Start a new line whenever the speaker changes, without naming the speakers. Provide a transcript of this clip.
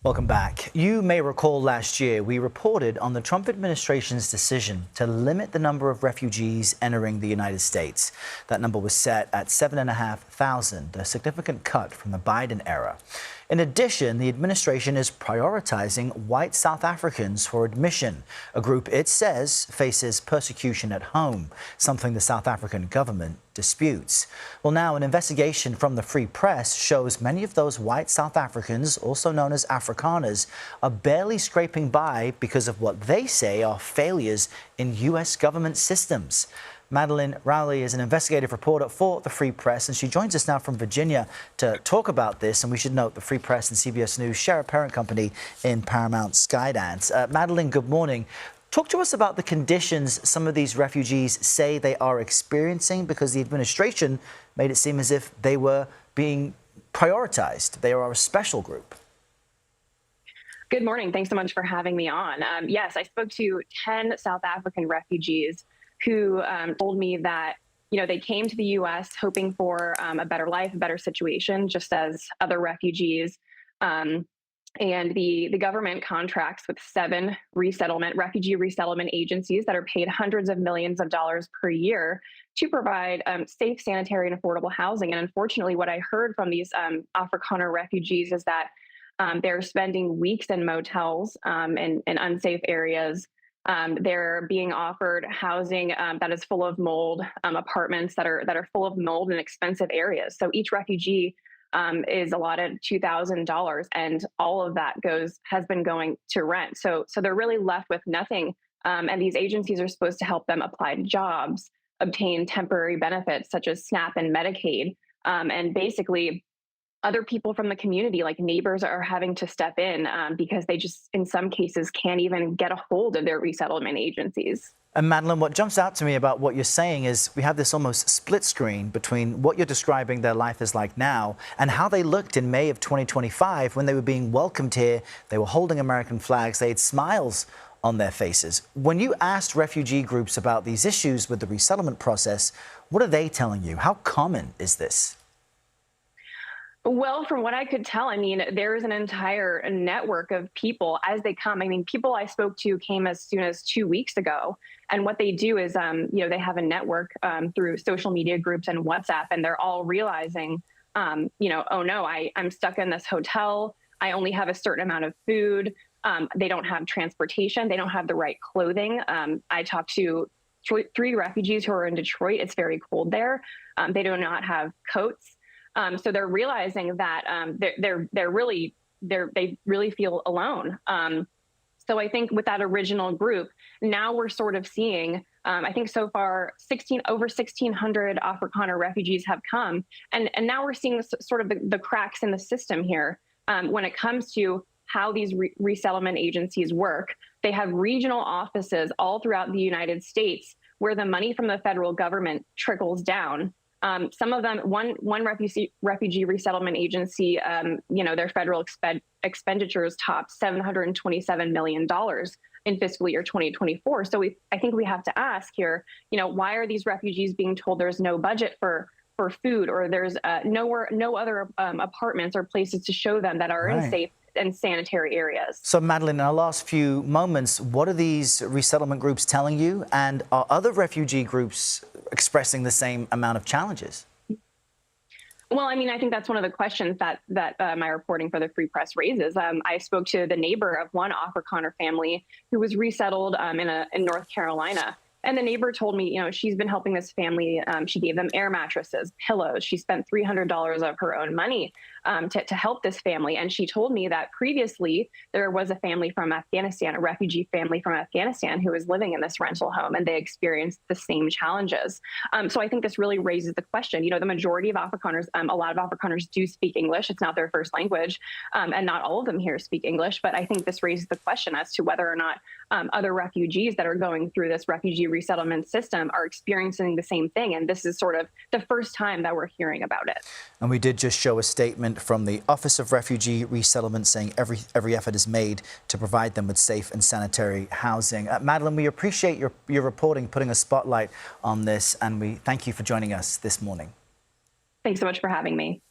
Welcome back. You may recall last year we reported on the Trump administration's decision to limit the number of refugees entering the United States. That number was set at 7,500, a significant cut from the Biden era. In addition, the administration is prioritizing white South Africans for admission, a group it says faces persecution at home, something the South African government disputes. Well, now an investigation from the Free Press shows many of those white South Africans, also known as Afrikaners, are barely scraping by because of what they say are failures in U.S. government systems. Madeleine Rowley is an investigative reporter for the Free Press, and she joins us now from Virginia to talk about this. And we should note the Free Press and CBS News share a parent company in Paramount, Skydance. Madeleine, good morning. Talk to us about the conditions some of these refugees say they are experiencing, because the administration made it seem as if they were being prioritized. They are a special group.
Good morning. Thanks so much for having me on. Yes, I spoke to 10 South African refugees who told me that, they came to the U.S. hoping for a better life, a better situation, just as other refugees. And the government contracts with 7 refugee resettlement agencies that are paid hundreds of millions of dollars per year to provide safe, sanitary, and affordable housing. And unfortunately, what I heard from these Afrikaner refugees is that they're spending weeks in motels in unsafe areas. They're being offered housing that is full of mold, apartments that are full of mold in expensive areas. So each refugee is allotted $2,000, and all of that has been going to rent. So they're really left with nothing. And these agencies are supposed to help them apply to jobs, obtain temporary benefits such as SNAP and Medicaid, and basically other people from the community, like neighbors, are having to step in because they just, in some cases, can't even get a hold of their resettlement agencies.
And Madeleine, what jumps out to me about what you're saying is we have this almost split screen between what you're describing their life is like now and how they looked in May of 2025 when they were being welcomed here. They were holding American flags. They had smiles on their faces. When you asked refugee groups about these issues with the resettlement process, what are they telling you? How common is this?
Well, from what I could tell, there is an entire network of people as they come. People I spoke to came as soon as 2 weeks ago. And what they do is, they have a network through social media groups and WhatsApp, and they're all realizing, oh no, I'm stuck in this hotel. I only have a certain amount of food. They don't have transportation. They don't have the right clothing. I talked to 3 refugees who are in Detroit. It's very cold there. They do not have coats. So they're realizing that they really feel alone. So I think with that original group, now we're sort of seeing, I think so far over 1,600 Afrikaner refugees have come, and now we're seeing sort of the cracks in the system here when it comes to how these resettlement agencies work. They have regional offices all throughout the United States where the money from the federal government trickles down. Some of them, one refugee resettlement agency, their federal expenditures topped $727 million in fiscal year 2024. So I think we have to ask here, why are these refugees being told there's no budget for food, or there's no other apartments or places to show them that are
Right.
in safe and sanitary areas?
So, Madeleine, in our last few moments, what are these resettlement groups telling you? And are other refugee groups expressing the same amount of challenges?
Well, I think that's one of the questions that my reporting for the Free Press raises. I spoke to the neighbor of one Afrikaner family who was resettled in North Carolina. And the neighbor told me, she's been helping this family. She gave them air mattresses, pillows. She spent $300 of her own money to help this family. And she told me that previously there was a family from Afghanistan, a refugee family from Afghanistan, who was living in this rental home, and they experienced the same challenges. So I think this really raises the question. The majority of Afrikaners, a lot of Afrikaners do speak English. It's not their first language, and not all of them here speak English. But I think this raises the question as to whether or not other refugees that are going through this refugee resettlement system are experiencing the same thing. And this is sort of the first time that we're hearing about it.
And we did just show a statement from the Office of Refugee Resettlement saying every effort is made to provide them with safe and sanitary housing. Madeleine, we appreciate your reporting, putting a spotlight on this, and we thank you for joining us this morning.
Thanks so much for having me.